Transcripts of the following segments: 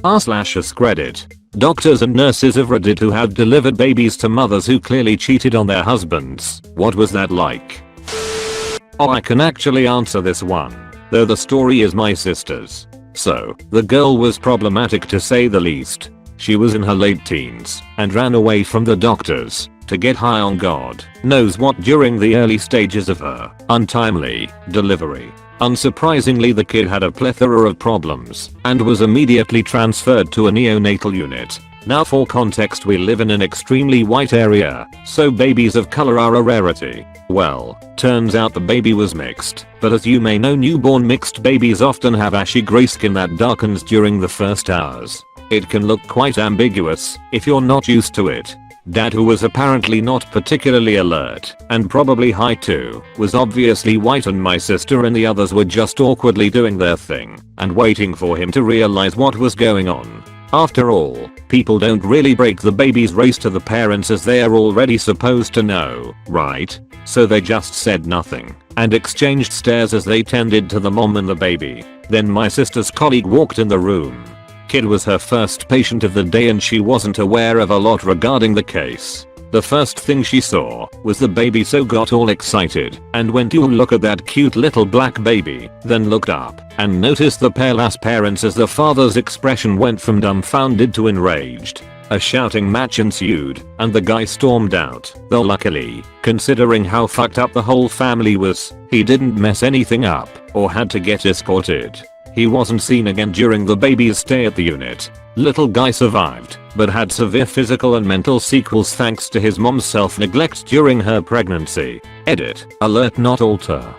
r/AskReddit. Doctors and nurses of Reddit who had delivered babies to mothers who clearly cheated on their husbands. What was that like? Oh, I can actually answer this one, though the story is my sister's. So, the girl was problematic to say the least. She was in her late teens and ran away from the doctors to get high on God knows what during the early stages of her untimely delivery. Unsurprisingly, the kid had a plethora of problems and was immediately transferred to a neonatal unit. Now for context, we live in an extremely white area, so babies of color are a rarity. Well, turns out the baby was mixed, but as you may know, newborn mixed babies often have ashy gray skin that darkens during the first hours. It can look quite ambiguous if you're not used to it. Dad, who was apparently not particularly alert and probably high too, was obviously white, and my sister and the others were just awkwardly doing their thing and waiting for him to realize what was going on. After all, people don't really break the baby's race to the parents as they are already supposed to know, right? So they just said nothing and exchanged stares as they tended to the mom and the baby. Then my sister's colleague walked in the room. Kid was her first patient of the day and she wasn't aware of a lot regarding the case. The first thing she saw was the baby, so got all excited and went to look at that cute little black baby, then looked up and noticed the pale ass parents as the father's expression went from dumbfounded to enraged. A shouting match ensued and the guy stormed out, though luckily, considering how fucked up the whole family was, he didn't mess anything up or had to get escorted. He wasn't seen again during the baby's stay at the unit. Little guy survived, but had severe physical and mental sequels thanks to his mom's self-neglect during her pregnancy. Edit, alert not alter.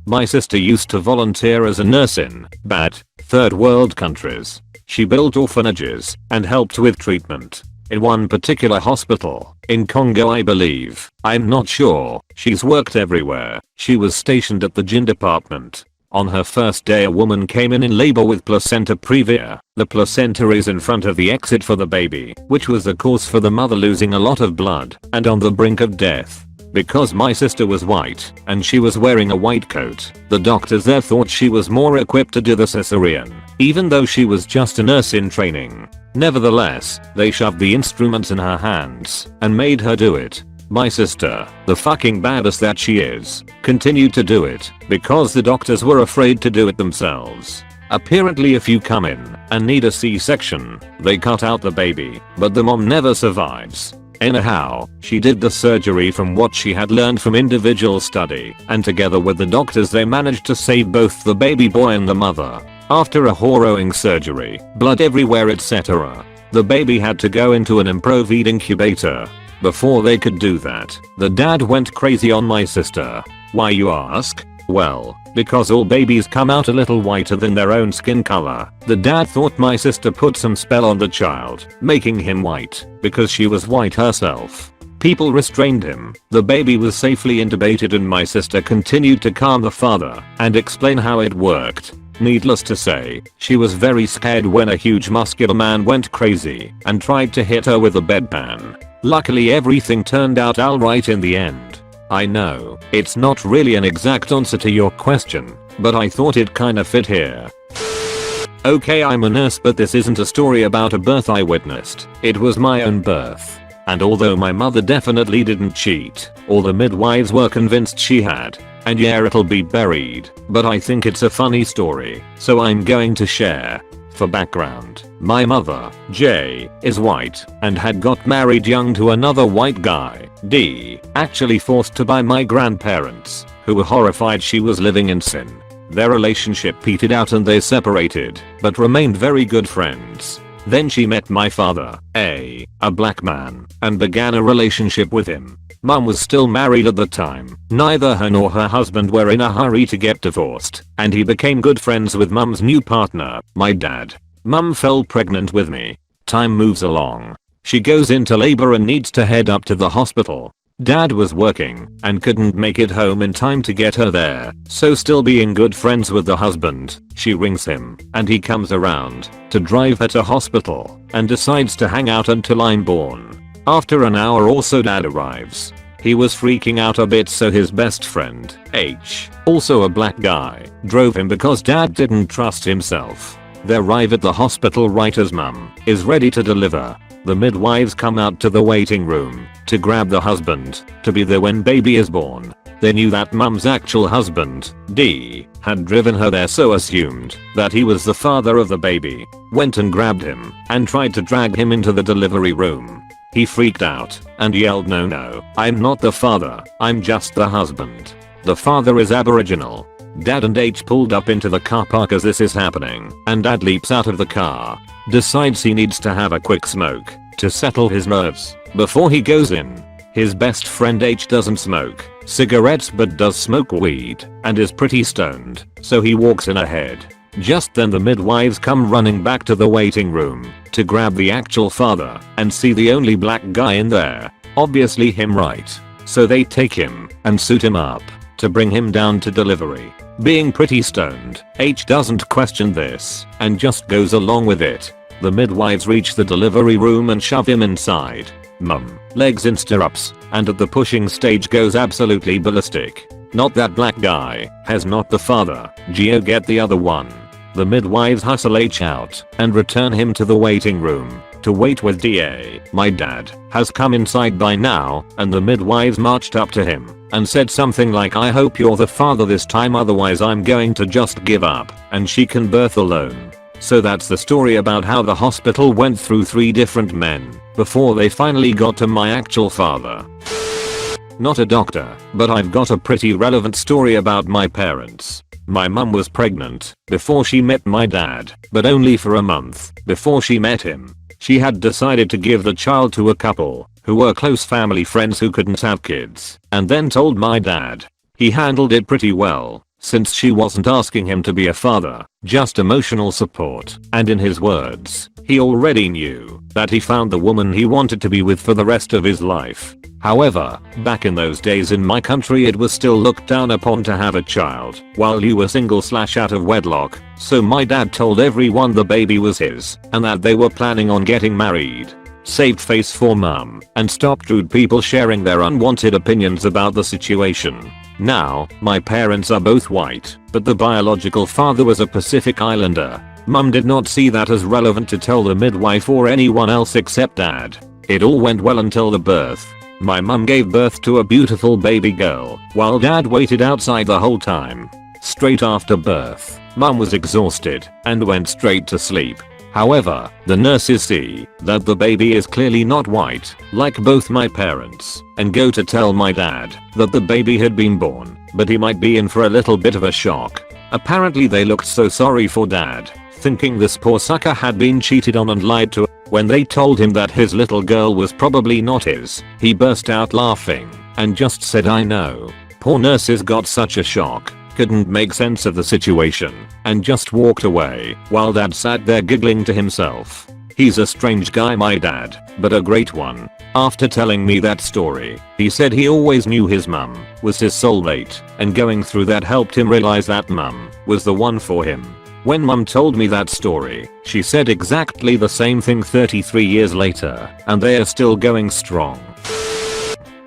My sister used to volunteer as a nurse in bad, third world countries. She built orphanages and helped with treatment. In one particular hospital, in Congo I believe, I'm not sure, she's worked everywhere. She was stationed at the gyn department. On her first day, a woman came in labor with placenta previa. The placenta is in front of the exit for the baby, which was the cause for the mother losing a lot of blood and on the brink of death. Because my sister was white and she was wearing a white coat, the doctors there thought she was more equipped to do the cesarean, even though she was just a nurse in training. Nevertheless, they shoved the instruments in her hands and made her do it. My sister, the fucking badass that she is, continued to do it because the doctors were afraid to do it themselves. Apparently, if you come in and need a C-section, they cut out the baby, but the mom never survives. Anyhow, she did the surgery from what she had learned from individual study, and together with the doctors they managed to save both the baby boy and the mother. After a harrowing surgery, blood everywhere etc., the baby had to go into an improved incubator. Before they could do that, the dad went crazy on my sister. Why, you ask? Well, because all babies come out a little whiter than their own skin color. The dad thought my sister put some spell on the child, making him white, because she was white herself. People restrained him. The baby was safely intubated and my sister continued to calm the father and explain how it worked. Needless to say, she was very scared when a huge muscular man went crazy and tried to hit her with a bedpan. Luckily, everything turned out alright in the end. I know, it's not really an exact answer to your question, but I thought it kinda fit here. Okay, I'm a nurse, but this isn't a story about a birth I witnessed. It was my own birth. And although my mother definitely didn't cheat, all the midwives were convinced she had. And yeah, it'll be buried, but I think it's a funny story, so I'm going to share. For background, my mother, J, is white and had got married young to another white guy, D, actually forced to by my grandparents, who were horrified she was living in sin. Their relationship petered out and they separated, but remained very good friends. Then she met my father, A black man, and began a relationship with him. Mum was still married at the time. Neither her nor her husband were in a hurry to get divorced, and he became good friends with Mum's new partner, my dad. Mum fell pregnant with me. Time moves along. She goes into labor and needs to head up to the hospital. Dad was working and couldn't make it home in time to get her there, so still being good friends with the husband, she rings him and he comes around to drive her to hospital and decides to hang out until I'm born. After an hour or so, Dad arrives. He was freaking out a bit, so his best friend, H, also a black guy, drove him because Dad didn't trust himself. They arrive at the hospital right as mum is ready to deliver. The midwives come out to the waiting room to grab the husband to be there when baby is born. They knew that mum's actual husband, D, had driven her there, so assumed that he was the father of the baby. Went and grabbed him and tried to drag him into the delivery room. He freaked out and yelled, no, I'm not the father, I'm just the husband. The father is Aboriginal. Dad and H pulled up into the car park as this is happening, and Dad leaps out of the car. Decides he needs to have a quick smoke to settle his nerves before he goes in. His best friend H doesn't smoke cigarettes but does smoke weed and is pretty stoned, so he walks in ahead. Just then the midwives come running back to the waiting room to grab the actual father and see the only black guy in there. Obviously him, right? So they take him and suit him up to bring him down to delivery. Being pretty stoned, H doesn't question this and just goes along with it. The midwives reach the delivery room and shove him inside. Mum, legs in stirrups, and at the pushing stage goes absolutely ballistic. Not that black guy, has not the father, Geo get the other one. The midwives hustle H out and return him to the waiting room to wait with DA. My dad has come inside by now, and the midwives marched up to him and said something like, I hope you're the father this time, otherwise I'm going to just give up and she can birth alone. So that's the story about how the hospital went through 3 different men before they finally got to my actual father. Not a doctor, but I've got a pretty relevant story about my parents. My mum was pregnant before she met my dad, but only for a month before she met him. She had decided to give the child to a couple who were close family friends who couldn't have kids, and then told my dad. He handled it pretty well, since she wasn't asking him to be a father, just emotional support, and in his words, he already knew that he found the woman he wanted to be with for the rest of his life. However, back in those days in my country it was still looked down upon to have a child while you were single/out of wedlock, so my dad told everyone the baby was his and that they were planning on getting married. Saved face for mum and stopped rude people sharing their unwanted opinions about the situation. Now, my parents are both white, but the biological father was a Pacific Islander. Mum did not see that as relevant to tell the midwife or anyone else except dad. It all went well until the birth. My mum gave birth to a beautiful baby girl, while dad waited outside the whole time. Straight after birth, mum was exhausted and went straight to sleep. However, the nurses see that the baby is clearly not white, like both my parents, and go to tell my dad that the baby had been born, but he might be in for a little bit of a shock. Apparently they looked so sorry for dad, thinking this poor sucker had been cheated on and lied to. When they told him that his little girl was probably not his, he burst out laughing and just said, I know. Poor nurses got such a shock, couldn't make sense of the situation, and just walked away while dad sat there giggling to himself. He's a strange guy, my dad, but a great one. After telling me that story, he said he always knew his mum was his soulmate, and going through that helped him realize that mum was the one for him. When mum told me that story, she said exactly the same thing 33 years later, and they are still going strong.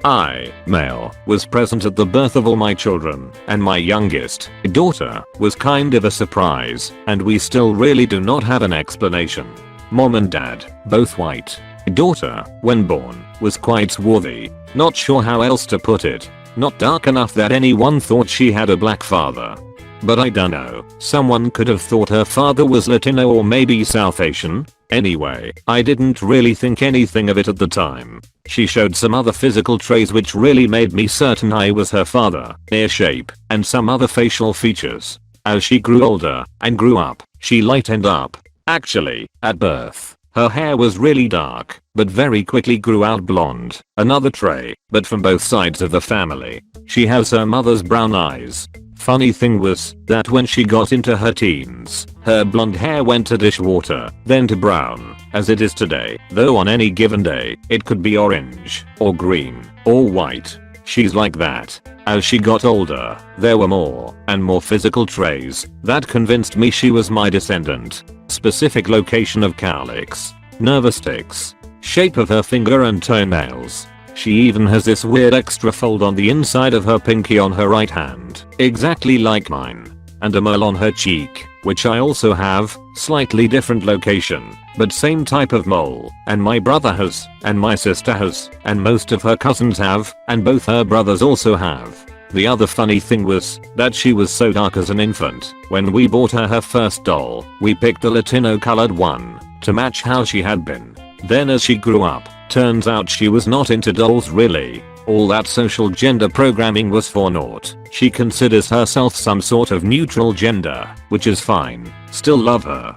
I, male, was present at the birth of all my children, and my youngest, daughter, was kind of a surprise, and we still really do not have an explanation. Mom and dad, both white. Daughter, when born, was quite swarthy, not sure how else to put it. Not dark enough that anyone thought she had a black father. But I dunno, someone could have thought her father was Latino or maybe South Asian. Anyway, I didn't really think anything of it at the time. She showed some other physical traits which really made me certain I was her father, ear shape, and some other facial features. As she grew older and grew up, she lightened up. Actually, at birth, her hair was really dark, but very quickly grew out blonde, another trait, but from both sides of the family. She has her mother's brown eyes. Funny thing was that when she got into her teens, her blonde hair went to dishwater, then to brown, as it is today, though on any given day, it could be orange, or green, or white. She's like that. As she got older, there were more and more physical traits that convinced me she was my descendant. Specific location of cowlicks, nervous tics, shape of her finger and toenails. She even has this weird extra fold on the inside of her pinky on her right hand, exactly like mine, and a mole on her cheek, which I also have, slightly different location, but same type of mole, and my brother has, and my sister has, and most of her cousins have, and both her brothers also have. The other funny thing was that she was so dark as an infant. When we bought her first doll, we picked a Latino colored one to match how she had been. Then as she grew up, turns out she was not into dolls really. All that social gender programming was for naught. She considers herself some sort of neutral gender, which is fine. Still love her.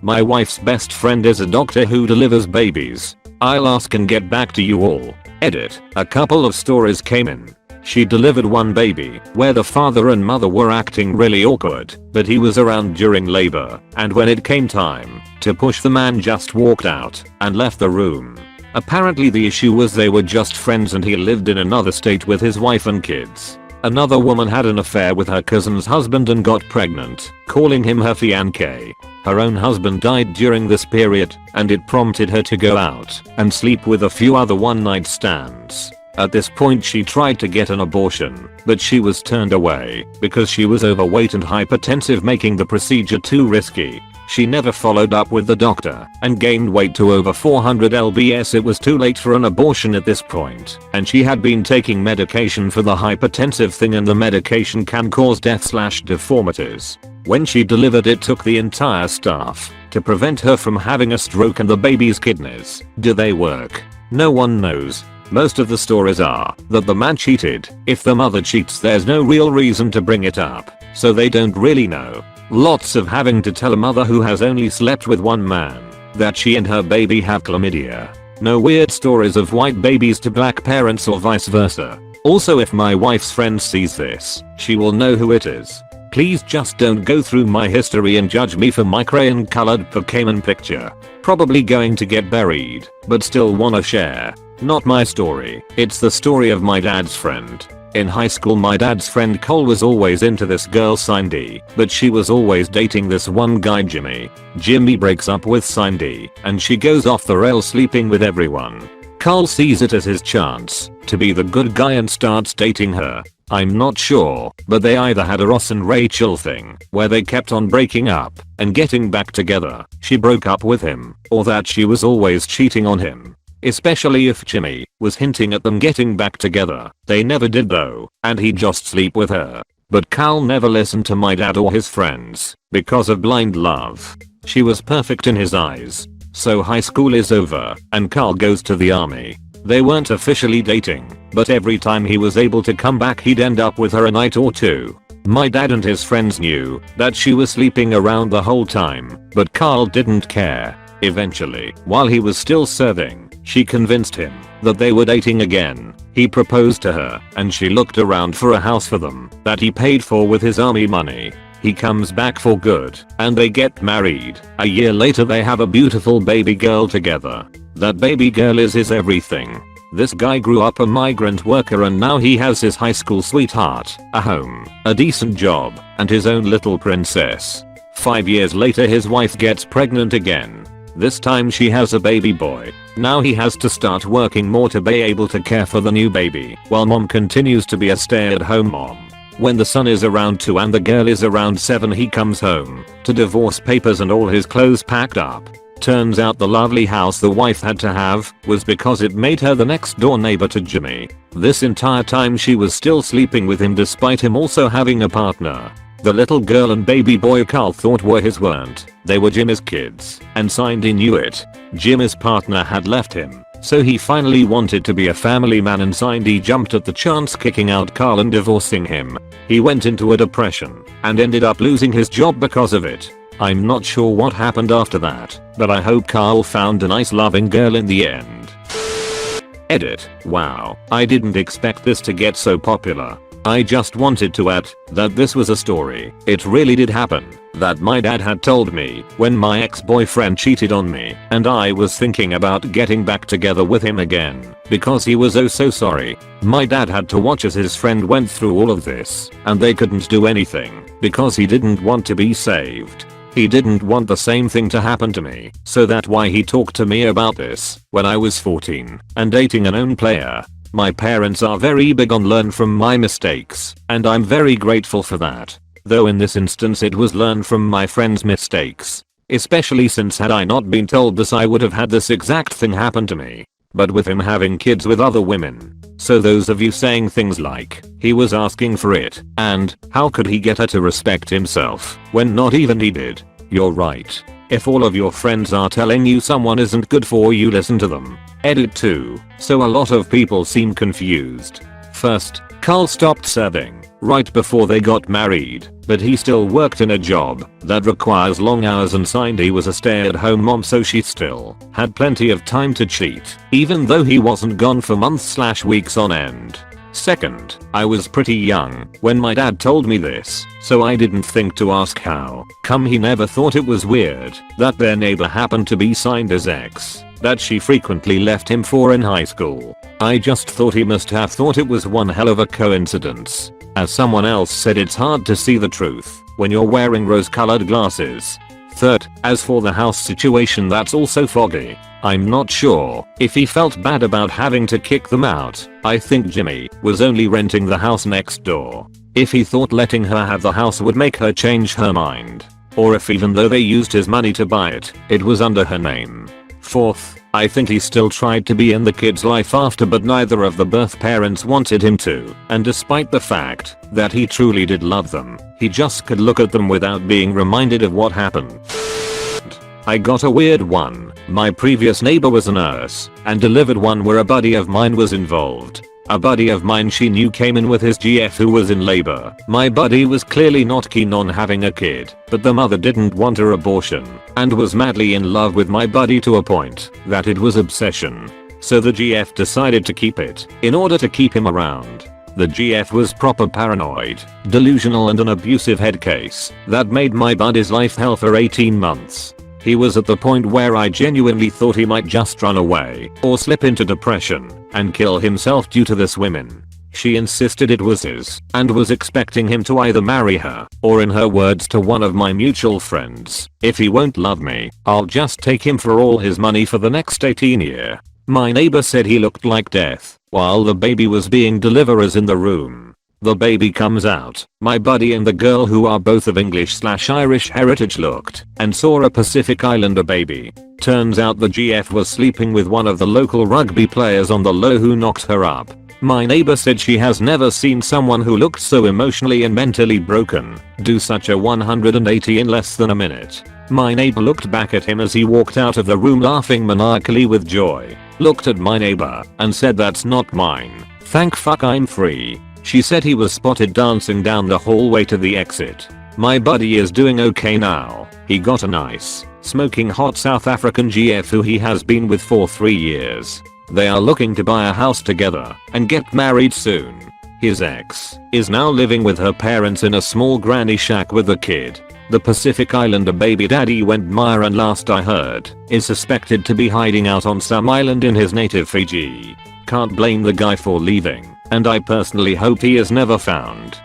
My wife's best friend is a doctor who delivers babies. I'll ask and get back to you all. Edit. A couple of stories came in. She delivered one baby where the father and mother were acting really awkward, but he was around during labor, and when it came time to push, the man just walked out and left the room. Apparently the issue was they were just friends and he lived in another state with his wife and kids. Another woman had an affair with her cousin's husband and got pregnant, calling him her fiancé. Her own husband died during this period, and it prompted her to go out and sleep with a few other one-night stands. At this point she tried to get an abortion, but she was turned away because she was overweight and hypertensive, making the procedure too risky. She never followed up with the doctor and gained weight to over 400 lbs. It was too late for an abortion at this point, and she had been taking medication for the hypertensive thing, and the medication can cause death/deformities. When she delivered, it took the entire staff to prevent her from having a stroke. And the baby's kidneys, do they work? No one knows. Most of the stories are that the man cheated. If the mother cheats, there's no real reason to bring it up, so they don't really know. Lots of having to tell a mother who has only slept with one man that she and her baby have chlamydia. No weird stories of white babies to black parents or vice versa. Also, if my wife's friend sees this, she will know who it is. Please just don't go through my history and judge me for my crayon colored Pokemon picture. Probably going to get buried, but still wanna share. Not my story, it's the story of my dad's friend. In high school, my dad's friend Cole was always into this girl Cindy, but she was always dating this one guy Jimmy. Jimmy breaks up with Cindy, and she goes off the rails sleeping with everyone. Cole sees it as his chance to be the good guy and starts dating her. I'm not sure, but they either had a Ross and Rachel thing, where they kept on breaking up and getting back together. She broke up with him, or that she was always cheating on him. Especially if Jimmy was hinting at them getting back together. They never did though, and he'd just sleep with her. But Carl never listened to my dad or his friends because of blind love. She was perfect in his eyes. So high school is over, and Carl goes to the army. They weren't officially dating, but every time he was able to come back, he'd end up with her a night or two. My dad and his friends knew that she was sleeping around the whole time, but Carl didn't care. Eventually, while he was still serving, she convinced him that they were dating again. He proposed to her, and she looked around for a house for them that he paid for with his army money. He comes back for good, and they get married. A year later, they have a beautiful baby girl together. That baby girl is his everything. This guy grew up a migrant worker, and now he has his high school sweetheart, a home, a decent job, and his own little princess. 5 years later, his wife gets pregnant again. This time she has a baby boy. Now he has to start working more to be able to care for the new baby, while mom continues to be a stay-at-home mom. When the son is around 2 and the girl is around 7, he comes home to divorce papers and all his clothes packed up. Turns out the lovely house the wife had to have was because it made her the next door neighbor to Jimmy. This entire time she was still sleeping with him despite him also having a partner. The little girl and baby boy Carl thought were his weren't. They were Jimmy's kids, and Cindy knew it. Jimmy's partner had left him, so he finally wanted to be a family man, and Cindy jumped at the chance, kicking out Carl and divorcing him. He went into a depression and ended up losing his job because of it. I'm not sure what happened after that, but I hope Carl found a nice loving girl in the end. Edit. Wow, I didn't expect this to get so popular. I just wanted to add that this was a story, it really did happen, that my dad had told me when my ex-boyfriend cheated on me, and I was thinking about getting back together with him again because he was oh so sorry. My dad had to watch as his friend went through all of this, and they couldn't do anything because he didn't want to be saved. He didn't want the same thing to happen to me, so that's why he talked to me about this when I was 14 and dating a known player. My parents are very big on learn from my mistakes, and I'm very grateful for that. though in this instance it was learned from my friend's mistakes. Especially since had I not been told this I would have had this exact thing happen to me. But with him having kids with other women. So those of you saying things like, he was asking for it, and, how could he get her to respect himself, when not even he did? You're right. If all of your friends are telling you someone isn't good for you, listen to them. Edit 2. So a lot of people seem confused. First, Carl stopped serving right before they got married, but he still worked in a job that requires long hours and signed he was a stay-at-home mom, so she still had plenty of time to cheat, even though he wasn't gone for months/weeks on end. Second, I was pretty young when my dad told me this, so I didn't think to ask how come he never thought it was weird that their neighbor happened to be signed as ex that she frequently left him for in high school. I just thought he must have thought it was one hell of a coincidence. As someone else said, it's hard to see the truth when you're wearing rose-colored glasses. Third, as for the house situation, that's also foggy. I'm not sure if he felt bad about having to kick them out. I think Jimmy was only renting the house next door. If he thought letting her have the house would make her change her mind. Or if even though they used his money to buy it, it was under her name. Fourth, I think he still tried to be in the kid's life after, but neither of the birth parents wanted him to, and despite the fact that he truly did love them, he just could look at them without being reminded of what happened. I got a weird one. My previous neighbor was a nurse and delivered one where a buddy of mine was involved. A buddy of mine she knew came in with his GF who was in labor. My buddy was clearly not keen on having a kid, but the mother didn't want her abortion and was madly in love with my buddy to a point that it was obsession. So the GF decided to keep it in order to keep him around. The GF was proper paranoid, delusional, and an abusive head case that made my buddy's life hell for 18 months. He was at the point where I genuinely thought he might just run away or slip into depression and kill himself due to this woman. She insisted it was his and was expecting him to either marry her or, in her words to one of my mutual friends, if he won't love me, I'll just take him for all his money for the next 18 years. My neighbor said he looked like death while the baby was being delivered as in the room. The baby comes out. My buddy and the girl, who are both of English/Irish heritage, looked and saw a Pacific Islander baby. Turns out the GF was sleeping with one of the local rugby players on the low who knocked her up. My neighbor said she has never seen someone who looked so emotionally and mentally broken do such a 180 in less than a minute. My neighbor looked back at him as he walked out of the room laughing maniacally with joy, looked at my neighbor and said, "That's not mine. Thank fuck I'm free." She said he was spotted dancing down the hallway to the exit. My buddy is doing okay now. He got a nice, smoking hot South African GF who he has been with for 3 years. They are looking to buy a house together and get married soon. His ex is now living with her parents in a small granny shack with a kid. The Pacific Islander baby daddy went mire and, last I heard, is suspected to be hiding out on some island in his native Fiji. Can't blame the guy for leaving, and I personally hope he is never found.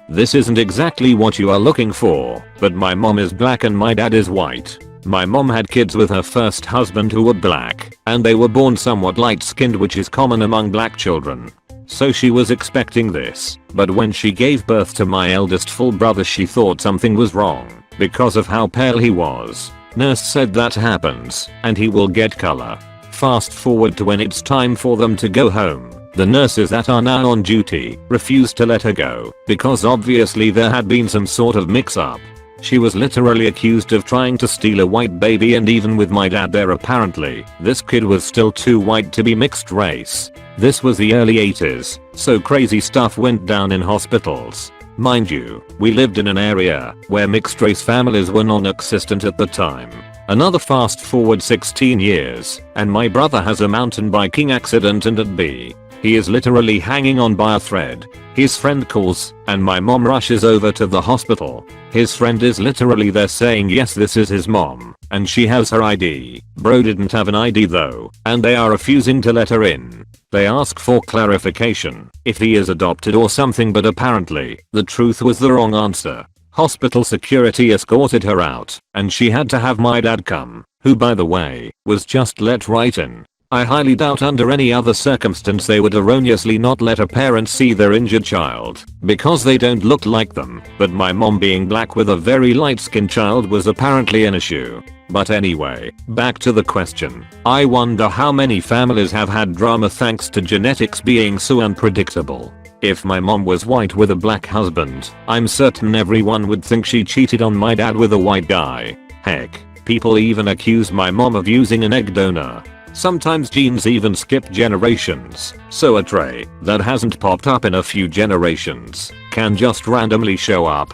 This isn't exactly what you are looking for, but my mom is black and my dad is white. My mom had kids with her first husband who were black, and they were born somewhat light-skinned, which is common among black children. So she was expecting this, but when she gave birth to my eldest full brother she thought something was wrong because of how pale he was. Nurse said that happens, and he will get color. Fast forward to when it's time for them to go home. The nurses that are now on duty refused to let her go because obviously there had been some sort of mix-up. She was literally accused of trying to steal a white baby, and even with my dad there, apparently this kid was still too white to be mixed race. This was the early 80s, so crazy stuff went down in hospitals. Mind you, we lived in an area where mixed race families were non-existent at the time. Another fast forward 16 years, and my brother has a mountain biking accident and at B. He is literally hanging on by a thread. His friend calls, and my mom rushes over to the hospital. His friend is literally there saying yes, this is his mom, and she has her ID. Bro didn't have an ID though, and they are refusing to let her in. They ask for clarification, if he is adopted or something, but apparently, the truth was the wrong answer. Hospital security escorted her out, and she had to have my dad come, who by the way, was just let right in. I highly doubt under any other circumstance they would erroneously not let a parent see their injured child because they don't look like them, but my mom being black with a very light-skinned child was apparently an issue. But anyway, back to the question. I wonder how many families have had drama thanks to genetics being so unpredictable. If my mom was white with a black husband, I'm certain everyone would think she cheated on my dad with a white guy. Heck, people even accuse my mom of using an egg donor. Sometimes genes even skip generations, so a trait that hasn't popped up in a few generations can just randomly show up.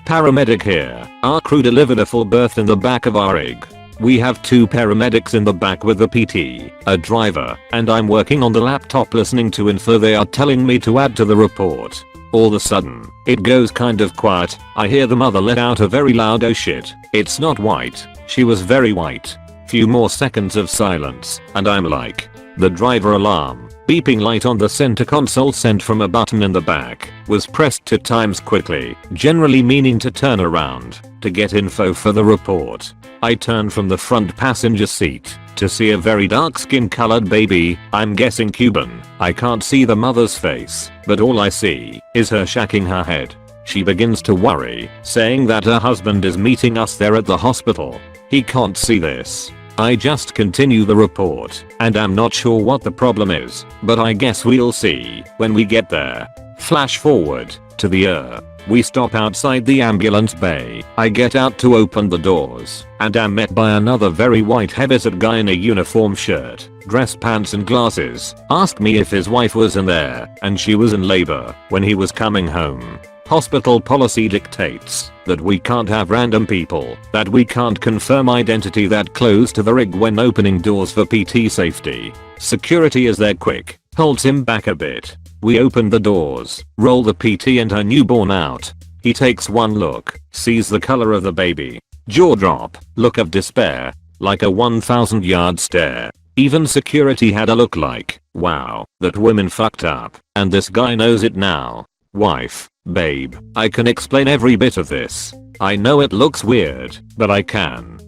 Paramedic here. Our crew delivered a full birth in the back of our rig. We have 2 paramedics in the back with the PT, a driver, and I'm working on the laptop listening to info they are telling me to add to the report. All of a sudden, it goes kind of quiet. I hear the mother let out a very loud "oh shit, it's not white, she was very white." Few more seconds of silence, and I'm like, the driver alarm, beeping light on the center console sent from a button in the back, was pressed 2 times quickly, generally meaning to turn around, to get info for the report. I turn from the front passenger seat, to see a very dark skin colored baby, I'm guessing Cuban. I can't see the mother's face, but all I see is her shaking her head. She begins to worry, saying that her husband is meeting us there at the hospital. He can't see this. I just continue the report, and I'm not sure what the problem is, but I guess we'll see when we get there. Flash forward to the we stop outside the ambulance bay. I get out to open the doors, and am met by another very white heavyset guy in a uniform shirt, dress pants and glasses. Asked me if his wife was in there, and she was in labor when he was coming home. Hospital policy dictates that we can't have random people, that we can't confirm identity that close to the rig when opening doors for PT safety. Security is there quick, holds him back a bit. We open the doors, roll the PT and her newborn out. He takes one look, sees the color of the baby. Jaw drop, look of despair, like a 1,000-yard stare. Even security had a look like, wow, that woman fucked up, and this guy knows it now. Wife, babe, I can explain every bit of this. I know it looks weird, but I can.